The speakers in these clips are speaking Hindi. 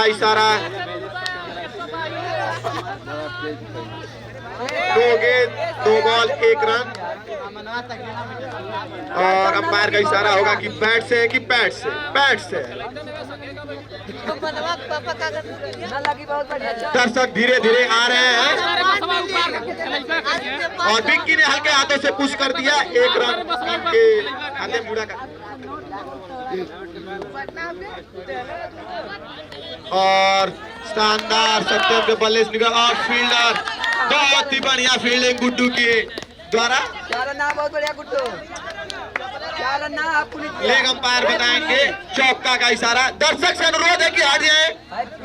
का इशारा। 2 गेंद 2 बॉल 1 रन। और अंपायर का इशारा होगा कि बैट से है कि पैड से। पैड से। दर्शक धीरे धीरे आ रहे हैं और विक्की ने हल्के हाथों से पुश कर दिया। 1 रन के हाथे मुड़ा का। और शानदार सत्यम के बल्ले से निकल और फील्डर बहुत ही बढ़िया फील्डिंग गुड्डू की द्वारा। बहुत बढ़िया गुड्डू। लेग अंपायर बताएंगे चौका का इशारा। दर्शक से अनुरोध है कि हट जाए।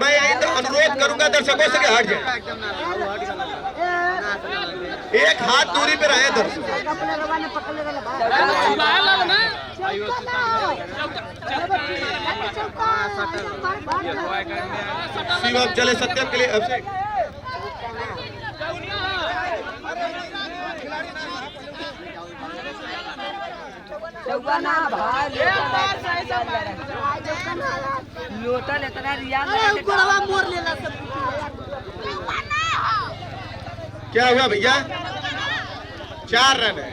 मैं यही तो अनुरोध करूंगा दर्शकों से कि हट जाए। 1 हाथ दूरी पे रहे दर्शक। शिवम चले सत्यम के लिए अभिषेक। लोटल इतना क्या हुआ भैया? 4 रन है।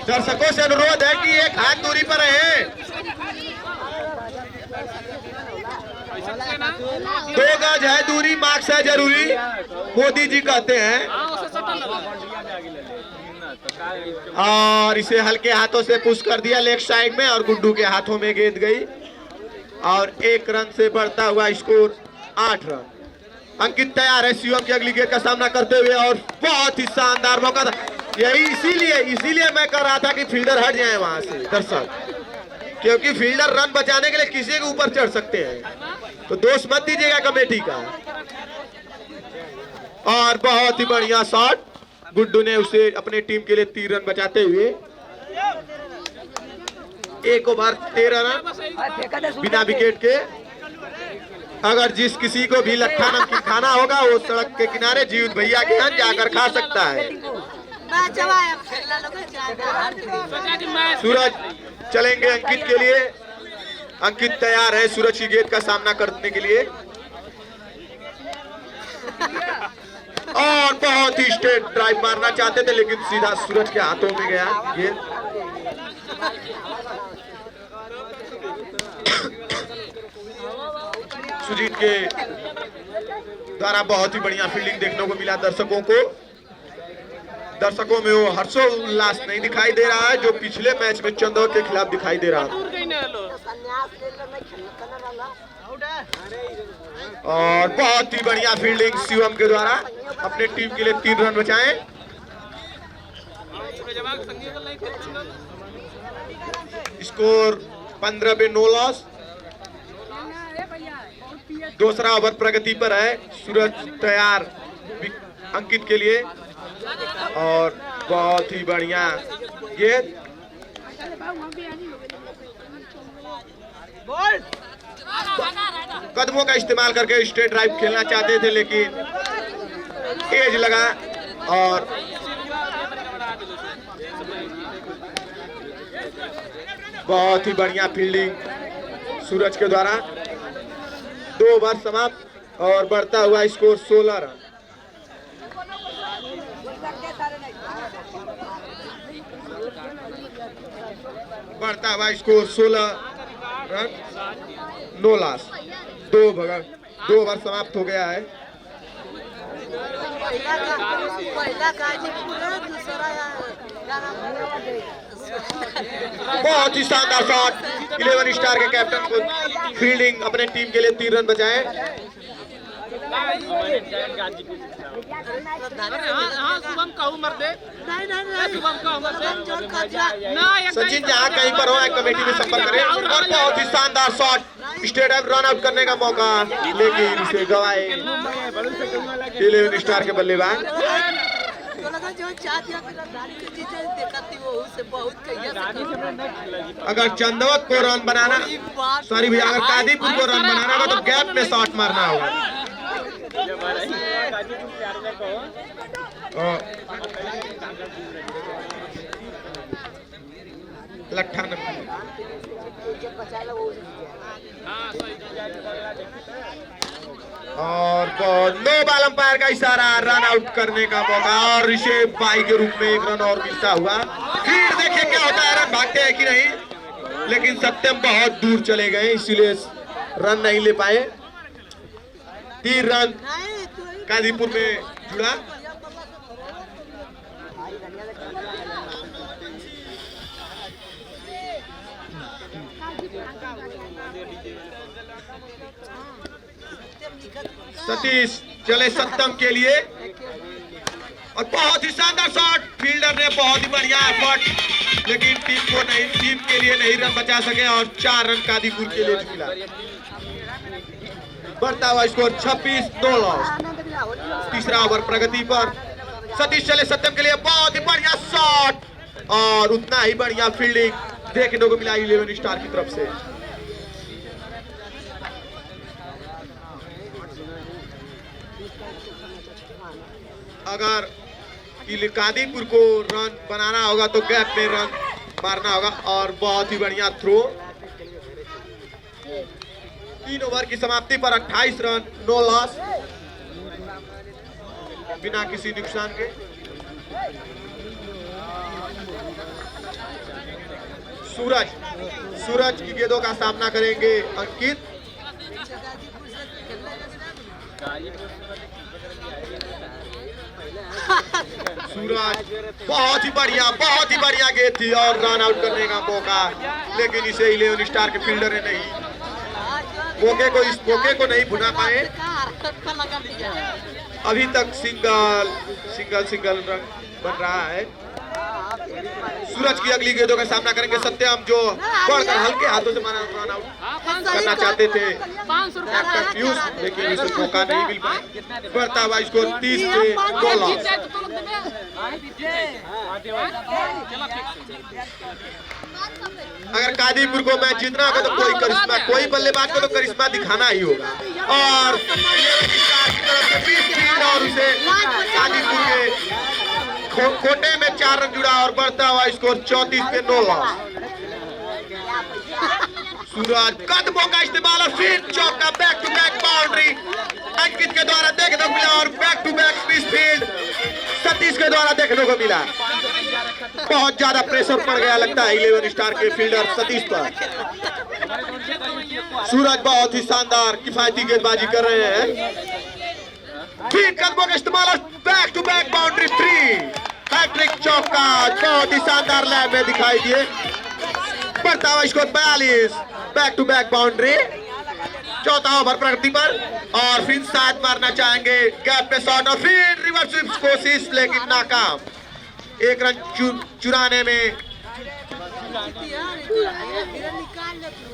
दर्शकों से अनुरोध है कि 1 हाथ दूरी पर रहे। 2 गज है दूरी, मार्क्स है जरूरी, मोदी जी कहते हैं। और इसे हल्के हाथों से पुश कर दिया लेग साइड में और गुड्डू के हाथों में गेंद गई और 1 रन से बढ़ता हुआ स्कोर 8 रन। अंकित तैयार है शिवम की अगली गेंद का सामना करते हुए और बहुत ही शानदार मौका था। यही इसीलिए मैं कह रहा था कि फील्डर हट जाए वहां से दर्शक, क्योंकि फील्डर रन बचाने के लिए किसी के ऊपर चढ़ सकते हैं, तो दोष मत दीजिएगा कमेटी का। और बहुत ही बढ़िया शॉट, गुड्डू ने उसे अपने टीम के लिए 3 रन बचाते हुए 1 ओवर 13 रन बिना विकेट के। अगर जिस किसी को भी लट्ठा नमकीन खाना होगा वो सड़क के किनारे जीवित भैया के यहाँ जाकर खा सकता है। सूरज चलेंगे अंकित के लिए। अंकित तैयार है सूरज की गेंद का सामना करने के लिए और बहुत ही स्ट्रेट ड्राइव मारना चाहते थे लेकिन सीधा सूरज के हाथों में गया गेंद। सुजीत के द्वारा बहुत ही बढ़िया फील्डिंग देखने को मिला दर्शकों को। दर्शकों में वो हर्षोल्लास नहीं दिखाई दे रहा है जो पिछले मैच में चंदौर के खिलाफ दिखाई दे रहा था। और बहुत ही बढ़िया फील्डिंग शिवम के द्वारा अपने टीम के लिए 3 रन बचाए। स्कोर 15 पे 9 लॉस। दूसरा ओवर प्रगति पर है। सूरज तैयार अंकित के लिए और बहुत ही बढ़िया गेंद। कदमों का इस्तेमाल करके स्ट्रेट ड्राइव खेलना चाहते थे लेकिन एज लगा और बहुत ही बढ़िया फील्डिंग सूरज के द्वारा। 2 ओवर समाप्त और बढ़ता हुआ स्कोर 16 रन। बढ़ता हुआ स्कोर 16 रन 9 लॉस। 2 ओवर समाप्त हो गया है। बहुत ही शानदार शॉट 11 स्टार के कैप्टन को फील्डिंग अपने टीम के लिए 3 रन बचाए। सचिन जहाँ कहीं पर हो कमेटी में संपर्क करें। और बहुत ही शानदार शॉट स्ट्रेट रन आउट करने का मौका लेकिन इसे गवाए 11 स्टार के बल्लेबाज। अगर चंदौत को रन बनाना, सॉरी भैया, अगर कादीपुर को रन बनाना होगा तो गैप में शॉट मारना होगा। लट्ठा और नो बॉल अंपायर का इशारा, रन आउट करने का मौका और ऋषभ भाई के रूप में 1 रन और मिलता हुआ। फिर देखिए क्या होता है, रन भागते हैं कि नहीं, लेकिन सत्यम बहुत दूर चले गए इसीलिए रन नहीं ले पाए। 3 रन कादीपुर में जुड़ा। सतीश चले सत्यम के लिए और बहुत ही शानदार शॉट, फील्डर ने बहुत ही बढ़िया एफर्ट, लेकिन टीम के लिए नहीं रन बचा सके और 4 रन कादीपुर के लिए मिला। बढ़ता हुआ स्कोर 26 नो लॉस। तीसरा ओवर प्रगति पर, सतीश चले सत्यम के लिए, बहुत ही बढ़िया शॉट और उतना ही बढ़िया फील्डिंग देखने को मिला 11 स्टार की तरफ से। अगर कादीपुर को रन बनाना होगा तो गैप में रन मारना होगा और बहुत ही बढ़िया थ्रो। 3 ओवर की समाप्ति पर 28 रन नो लॉस बिना किसी नुकसान के। सूरज की गेंदों का सामना करेंगे अंकित। सूरज बहुत ही बढ़िया गेंद थी और रन आउट करने का मौका, लेकिन इसे 11 स्टार के फील्डर ने नहीं इस मौके को नहीं भुना पाए। अभी तक सिंगल रन बन रहा है। सूरज की अगली गेंदों का सामना करेंगे सत्यम, जो बढ़कर हल्के हाथों से रन आउट करना चाहते थे कैप्टन पीयूष, लेकिन उसे मौका नहीं मिल पाया। बढ़ता हुआ स्कोर 30 पे 2 लॉस। अगर कादीपुर को मैच जीतना होगा तो कोई बल्लेबाज को तो करिश्मा दिखाना ही होगा और और उसे कादीपुर के खोटे में 4 रन जुड़ा और बढ़ता हुआ स्कोर 34 पे 9 लॉस। सूरज कदमों का इस्तेमाल और फिर चौका, back to back boundary Ankit के द्वारा देखने को मिला और back to back spin field Satish के द्वारा देखने को मिला। बहुत ज्यादा प्रेशर पड़ गया लगता है 11 स्टार के फील्डर सतीश पर। सूरज बहुत ही शानदार किफायती गेंदबाजी कर रहे हैं। फिर कदमों का इस्तेमाल और back to back boundary 3 hat trick चौका बहुत ही शानदार लैब में दिखाई दिए। बढ़ता हुआ score 42 back to back boundary. चौथा ओवर प्रगति पर और फिर साथ मारना चाहेंगे गैप पे शॉट और फिर रिवर्स स्विप कोशिश लेकिन नाकाम। 1 रन चुराने में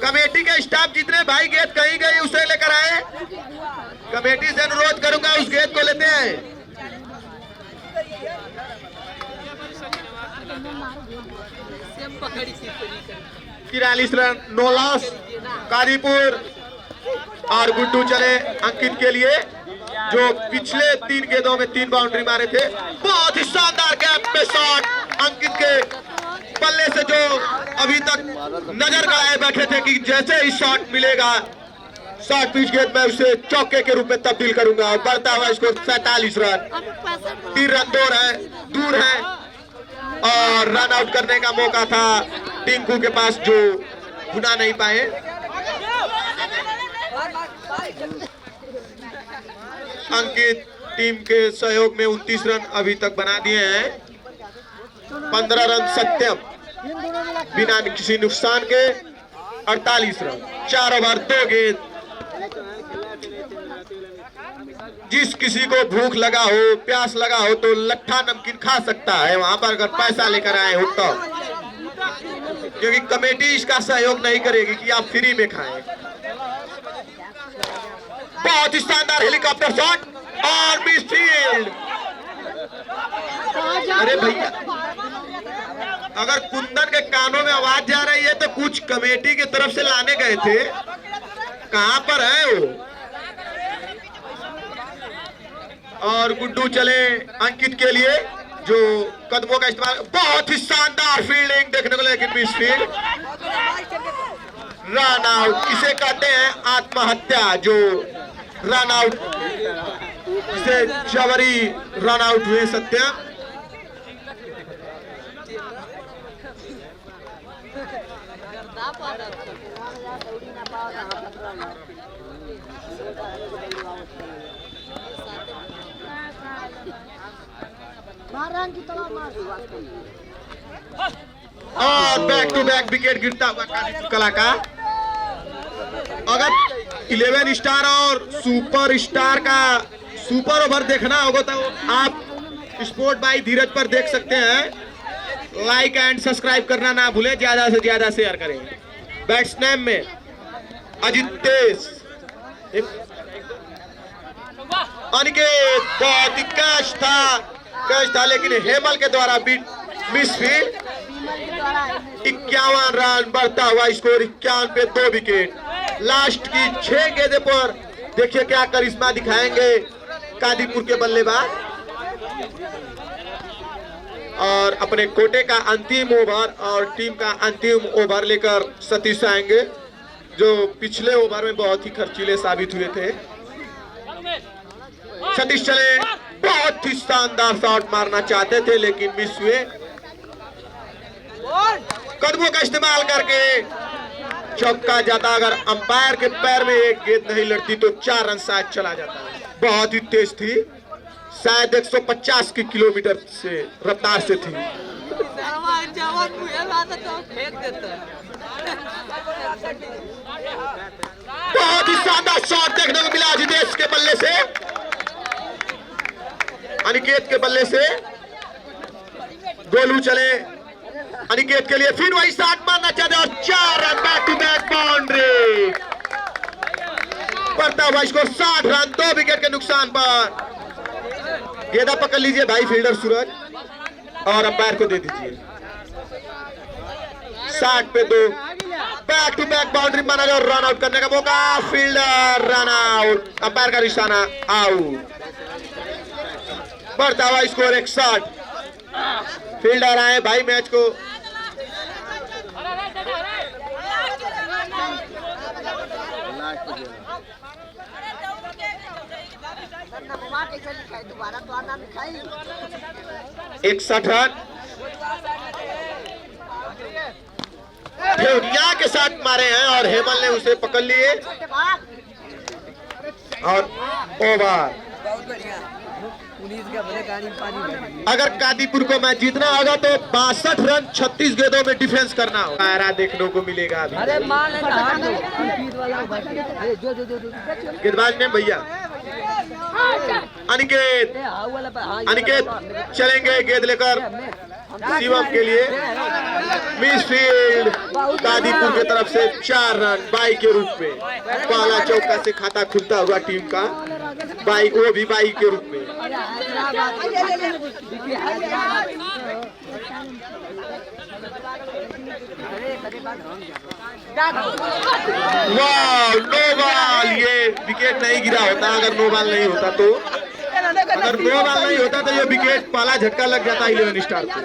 कमेटी के स्टाफ जितने भाई गेंद कहीं गई उसे लेकर आए। कमेटी से अनुरोध करूंगा उस गेंद को लेते हैं। तिरालीस रन नो लॉस कादीपुर और गुड्डू चले अंकित के लिए, जो पिछले 3 गेंदों में 3 बाउंड्री मारे थे। बहुत ही शानदार गैप पे शॉट अंकित के बल्ले से, जो अभी तक नजर गड़ाए बैठे थे कि जैसे ही शॉट मिलेगा शॉर्ट पिच गेंद में उसे चौके के रूप में तब्दील करूंगा और बढ़ता हुआ इसको 47 रन। 3 रन दूर है और रन आउट करने का मौका था टिंकू के पास जो भुना नहीं पाए। अंकित टीम के सहयोग में 29 रन अभी तक बना दिए हैं। 15 रन सत्यम बिना किसी नुकसान के 48 रन। 4 ओवर 2 गेंद। जिस किसी को भूख लगा हो प्यास लगा हो तो लट्ठा नमकीन खा सकता है वहां पर, अगर पैसा लेकर आए हो तो, क्योंकि कमेटी इसका सहयोग नहीं करेगी कि आप फ्री में खाएं। बहुत ही शानदार हेलीकॉप्टर शॉट और मिस फील्ड। अरे भैया, अगर कुंदन के कानों में आवाज जा रही है तो कुछ कमेटी की तरफ से लाने गए थे, कहां पर है वो? और गुड्डू चले अंकित के लिए, जो कदमों का इस्तेमाल। बहुत ही शानदार फील्डिंग देखने को, लेकिन मिस फील्ड। Run out. इसे कहते हैं आत्महत्या, जो रन आउट से जबरी रन आउट हुए सत्यम। और बैक टू बैक विकेट गिरता हुआ कादिपुर कला का। अगर 11 स्टार और सुपर स्टार का सुपर ओवर देखना होगा तो आप स्पोर्ट बाई धीरज पर देख सकते हैं। लाइक एंड सब्सक्राइब करना ना भूलें, ज्यादा से ज्यादा शेयर करें। बैट्समैन में अजितेश, अनिकेत, बहुत ही कैच था लेकिन हेमल के द्वारा मिसफील्ड। 51 रन, बढ़ता हुआ स्कोर 51 पे 2 विकेट। लास्ट की 6 गेंदे पर देखिए क्या करिश्मा दिखाएंगे कादीपुर के बल्लेबाज। और अपने कोटे का अंतिम ओवर और टीम का अंतिम ओवर लेकर सतीश आएंगे, जो पिछले ओवर में बहुत ही खर्चीले साबित हुए थे। सतीश चले, बहुत ही शानदार शॉट मारना चाहते थे लेकिन मिस हुए। कदमों का इस्तेमाल करके चौका जाता। अगर अंपायर के पैर में एक गेंद नहीं लड़ती तो 4 रन शायद चला जाता। बहुत ही तेज थी, शायद 150 की किलोमीटर से रफ्तार से थी। बहुत ही शानदार शॉट देखने को मिला अजितेश के बल्ले से, अनिकेत के बल्ले से। गोलू चले, अनिकेत के लिए फिर वही शॉट मारना चाहते और 4 run, back to back boundary. बढ़ता हुआ स्कोर 60 रन, 2 विकेट के नुकसान पर। गेंदा पकड़ लीजिए भाई फील्डर सूरज और अंपायर को दे दीजिए। 60 पे 2, बैक टू बैक बाउंड्री माना जाए और रन आउट करने का मौका। फील्डर रन आउट, अंपायर का निशाना आउट। बढ़ता हुआ स्कोर 61। फील्डर आए भाई मैच को एक 60 रन ठेवनिया के साथ मारे हैं और हेमल ने उसे पकड़ लिए और ओवर। अगर कादीपुर को मैच जीतना होगा तो 62 रन 36 गेंदों में डिफेंस करना होगा। पायरा देखने को मिलेगा अभी। गेंदबाज ने भैया अनिकेत, अनिकेत चलेंगे गेंद लेकर शिवम के लिए। मिसफील्ड कादीपुर की तरफ से 4 रन बाई के रूप में। पहला चौका से खाता खुलता हुआ टीम का, बाई वो भी बाई के रूप में। वाह, नो बॉल। ये विकेट नहीं गिरा होता अगर नो बॉल नहीं होता तो। अगर नो बॉल नहीं होता तो ये विकेट पहला झटका लग जाता 11 स्टार को।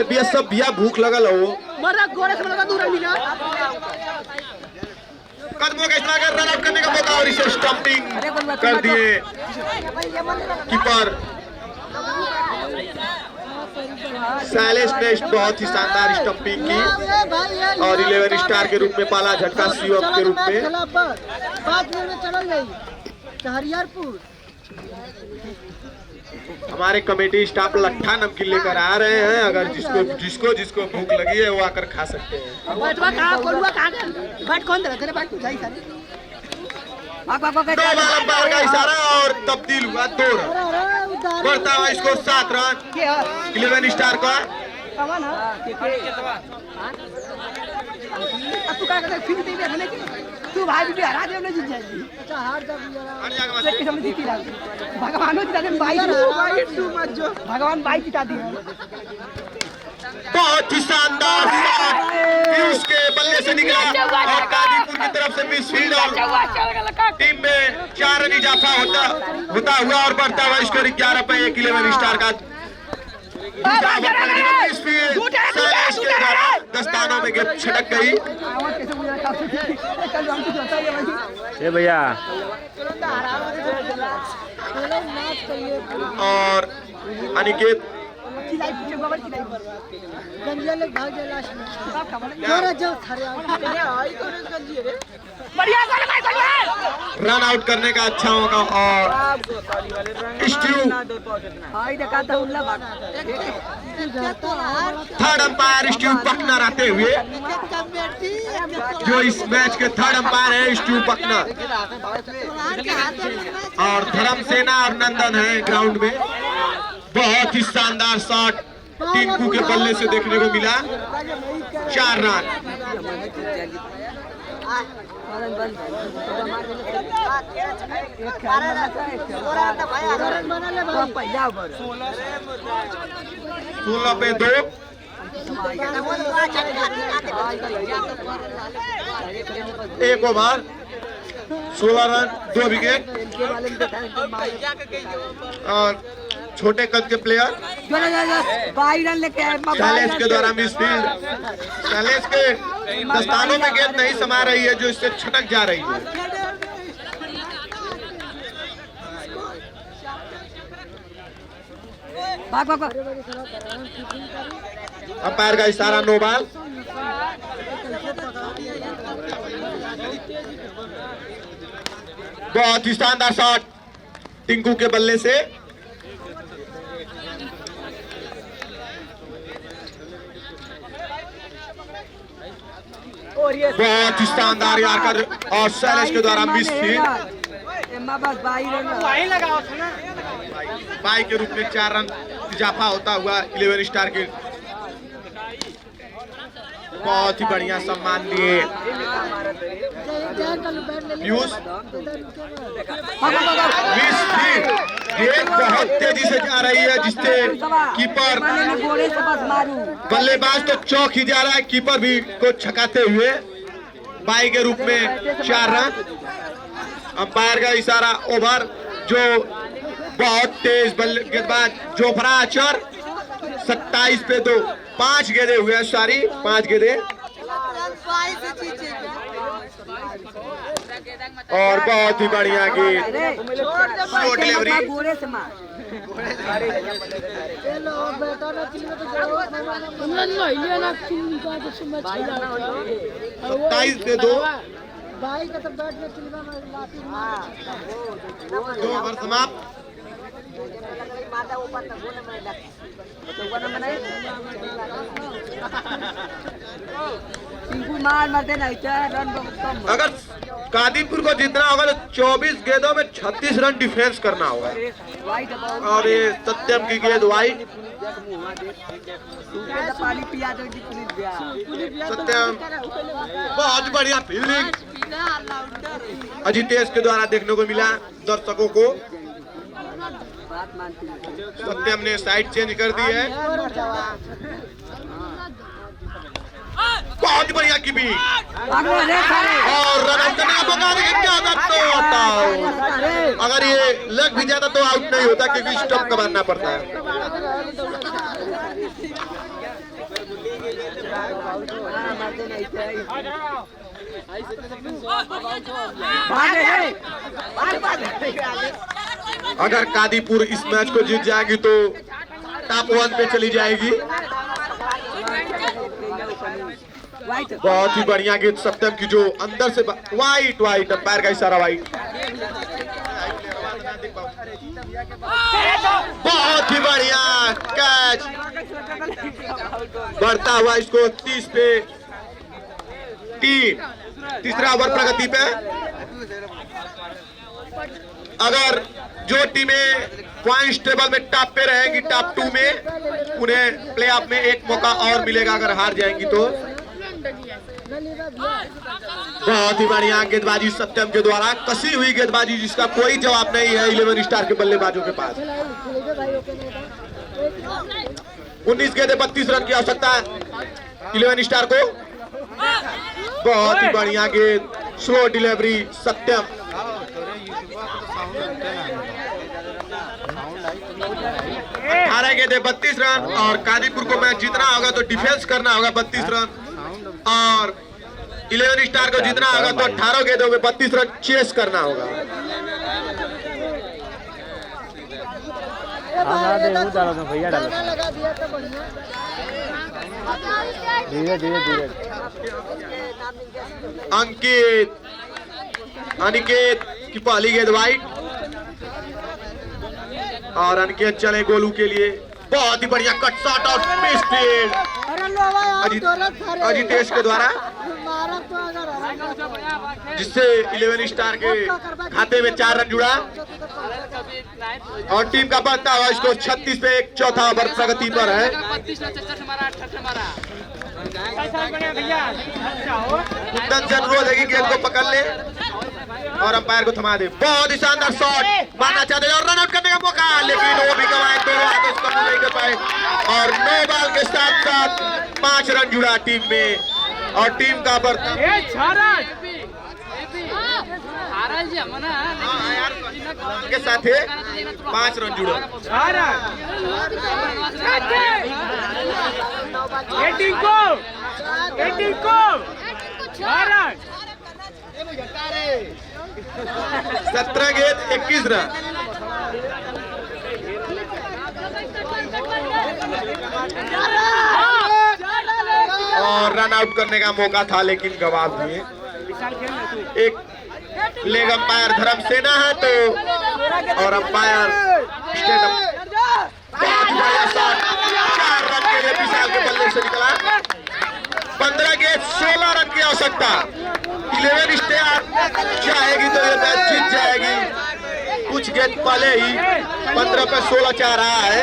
भैया सब भैया भूख लगल हो। कदमों का इस्तेमाल कर रन आउट करने का मौका और इसे स्टंपिंग कर दिए कीपर शैलेश ने। बहुत ही शानदार स्टंपिंग की और 11 स्टार के रूप में पाला झटका शिवम के रूप में। हमारे कमेटी स्टाफ लट्ठा नमकीन लेकर आ रहे हैं, अगर जिसको भूख लगी है वो आकर खा सकते हैं। अंपायर का इशारा और तब्दील हुआ 2 रन। बढ़ता हुआ स्कोर 7 रन 11 स्टार का। तू भाई भी हरा दे जीत जाएगी। अच्छा हार जा भगवान जिता दे, भगवान बाई जिता दी। बहुत ही शानदार पीयूष के बल्ले से निकला और कादीपुर की तरफ से मिसफील्ड और टीम में 4 रन इजाफा होता हुआ और बढ़ता हुआ स्कोर 11 पे 11 स्टार का। दस्तानों में गेंद छटक गई ये भैया और अनिकेत रन आउट करने का अच्छा मौका और थर्ड अंपायर स्टीव पकनर आते हुए, जो इस मैच के थर्ड अंपायर है स्टीव पकनर, और धर्मसेना और नंदन है ग्राउंड में। बहुत ही शानदार शॉट टिंकू के बल्ले से देखने को मिला। 4 रन। सोलह पे 2। एक ओवर 16 रन 2 विकेट। और छोटे कद के प्लेयर शैलेश के द्वारा मिसफील्ड। शैलेश के दस्तानों में गेंद नहीं समा रही है, जो इससे छटक जा रही है। अंपायर का इशारा नो बॉल। बहुत ही शानदार शॉट टिंकू के बल्ले से। बहुत ही शानदार यार और शैलेश के द्वारा मिस फील्ड। बाई के रूप में 4 रन इजाफा होता हुआ 11 स्टार के। बहुत ही बढ़िया सम्मान दिए पीयूष। मिस फील्ड, गेंद बहुत तेजी से जा रही है, जिससे कीपर बल्लेबाज तो चौक ही जा रहा है, कीपर भी को छकाते हुए। बाई के रूप में 4 रन। अंपायर का इशारा ओवर, जो बहुत तेज गेंदबाज जोफरा आचर 27 पे 2। 5 गेंदें हुए, सारी 5 गेंदें। और बहुत ही बढ़िया गेंद, स्लो डिलीवरी। सत्ताईस पे 2। 2 ओवर समाप्त। अगर कादीपुर को जीतना होगा तो 24 गेंदों में 36 रन डिफेंस करना होगा। और ये सत्यम की गेंद वाइड। सत्यम बहुत बढ़िया फील्डिंग अजितेश के द्वारा देखने को मिला दर्शकों को। सत्यम ने साइड चेंज कर दी है। बहुत बढ़िया कीपिंग और रन आउट करने का मौका। लेकिन क्या होता तो अगर ये लग भी जाता तो आउट नहीं होता, क्योंकि स्टंप का मारना पड़ता है। अगर कादीपुर इस मैच को जीत जाएगी तो टॉप 1 पे चली जाएगी। बहुत ही बढ़िया गेंद सत्यम की, जो अंदर से वाइट वाइट। अंपायर का इशारा वाइट। बहुत ही बढ़िया कैच। बढ़ता हुआ इसको 30 पे 3। तीसरा ओवर प्रगति पे। अगर जो टीमें पॉइंट्स टेबल में टॉप पे रहेंगी, टॉप 2 में, उन्हें प्लेऑफ में एक मौका और मिलेगा। अगर हार जाएंगी तो। बहुत ही बढ़िया गेंदबाजी सत्यम के द्वारा, कसी हुई गेंदबाजी जिसका कोई जवाब नहीं है 11 स्टार के बल्लेबाजों के पास। 19 गेंदें 32 रन की आवश्यकता है 11 स्टार को। बहुत ही बढ़िया गेंद, स्लो डिलीवरी सत्यम। 18 गेंदें 32 रन। और कादीपुर को मैच जीतना होगा तो डिफेंस करना होगा 32 रन। और 11 स्टार को जीतना होगा तो 18 गेंदों में 32 रन चेस करना होगा। भैया धीरे धीरे धीरे। अनिकेत की पहली गेंद वाइड और अनिकेत चले गोलू के लिए। बहुत ही बढ़िया कट शॉट और स्पीड अजितेश के द्वारा, जिससे 11 स्टार के खाते में 4 रन जुड़ा और टीम का बनता हुआ स्कोर 36 पे 1, चौथा ओवर प्रगति पर है। कुंदन से अनुरोध है कि गेंद को पकड़ ले और अंपायर को थमा दे। बहुत ही शानदार शॉट मारना चाहते थे और रन आउट करने का मौका, लेकिन वो भी गवाए, दोनों हाथों से कम नहीं कर पाए और 9 बॉल के साथ साथ 5 रन जुड़ा टीम में और टीम का बर्तन के साथ 5 रन जुड़ा। सत्रह गेंद 21 रन और रन आउट करने का मौका था लेकिन गवा दिए। एक लेग अंपायर धर्म सेना है तो और अंपायर बहुत बढ़िया शॉट 4 रन के लिए विशाल के बल्ले से निकला। 15 गेंद 16 रन की आवश्यकता। 11 स्टार चाहेगी तो ये मैच जीत जाएगी। कुछ गेंद पहले ही 15 पे 16 चाह रहा है।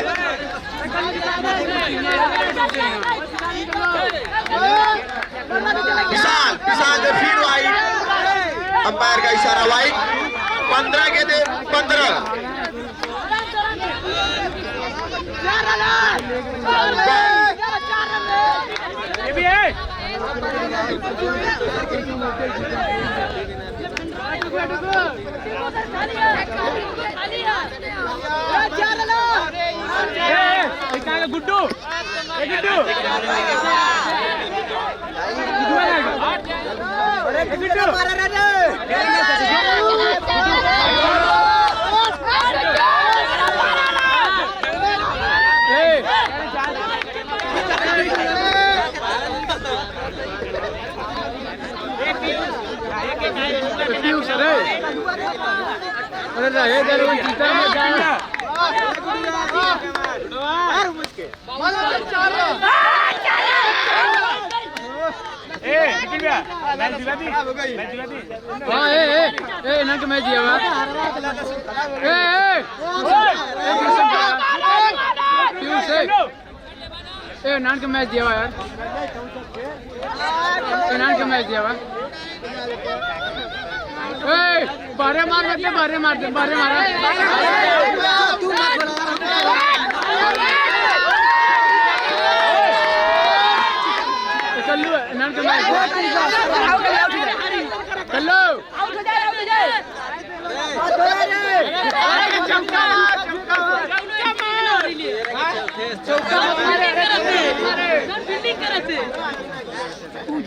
विशाल ने फिर वाइड, अंपायर का इशारा वाइड। 15 गेंद 15 गुड्डू नान का मैच दिया हुआ यार, नान का मैच दिया हुआ। बारे मारते बारे मारते बारे मारा कल्लू नान का मैच कल्लू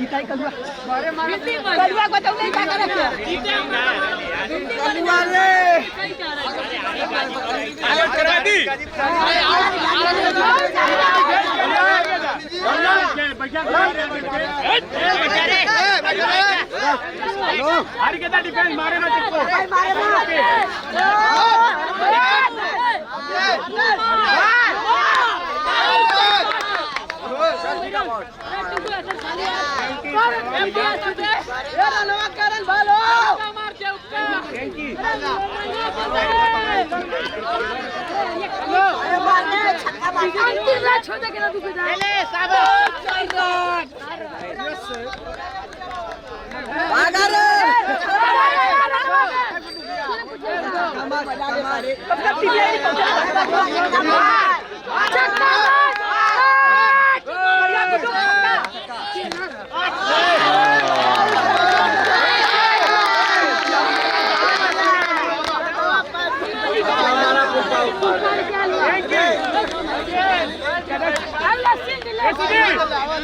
जीताई कलुआ कलुआ को तो नहीं क्या करे कलुआ रे आलो करा दी हर के डिफेंस मारे ना चिपको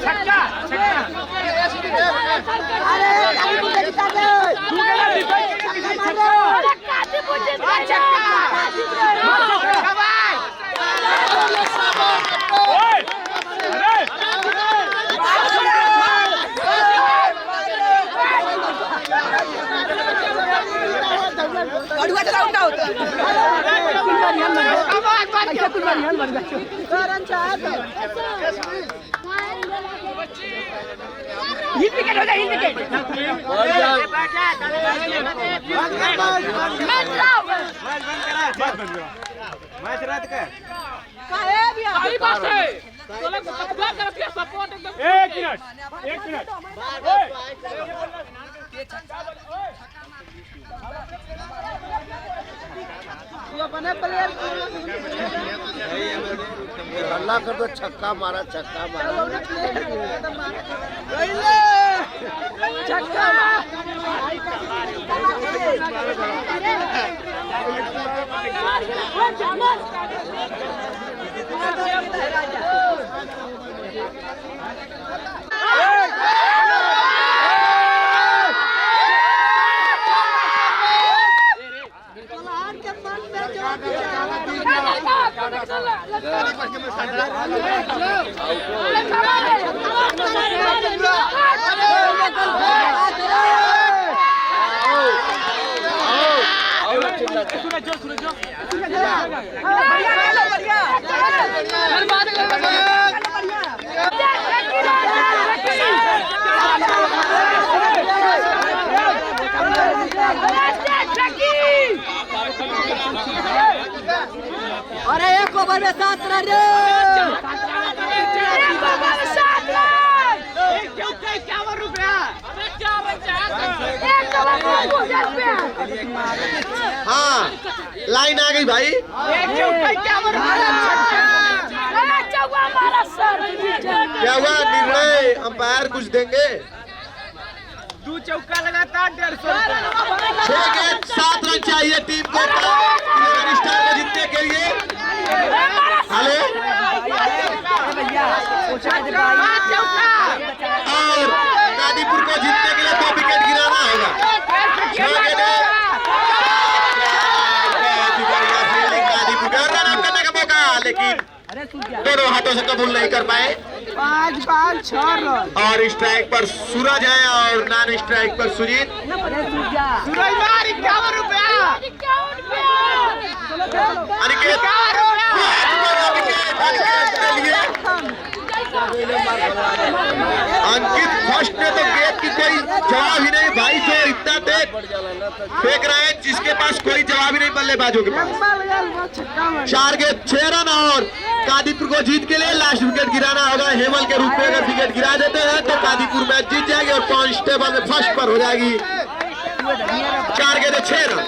छक्का रन चाहे तो हिट विकेट हो जाए हिट विकेट मैच रद्द कर काहे भैया सही बात है चलो कब्जा करके सपोर्ट एकदम 1 मिनट तू अपने प्लेयर हल्ला कर दो छक्का मारा छक्का अरे एक ओवर में 7 रन हाँ लाइन आ गई भाई। क्या हुआ निर्णय अंपायर कुछ देंगे? 2 चौका लगातार 150 6 गेंद 7 रन चाहिए टीम को इलेवन स्टार को जीतने के लिए। हेलो और कादीपुर को जीतने के लिए 2 विकेट गिराना होगा। 6 गेंदें कादीपुर का रन आउट करने का मौका, लेकिन दोनों हाथों से कबूल नहीं कर पाए। 5 बाल 6 रन और स्ट्राइक पर सूरज है और नॉन स्ट्राइक पर सुजीत। अनिकेत अंकित फर्स्ट ने तो गेंद की कोई जवाब ही नहीं भाई, जो इतना तेज फेंक रहे हैं जिसके पास कोई जवाब ही नहीं बल्लेबाजों के पास। 4 गेंद 6 रन और कादीपुर को जीत के लिए लास्ट विकेट गिराना होगा। हेमल के रूप में अगर विकेट गिरा देते हैं तो कादीपुर मैच जीत जाएगी और कांस्टेबल में फर्स्ट पर हो जाएगी। 4 गेंद 6 रन।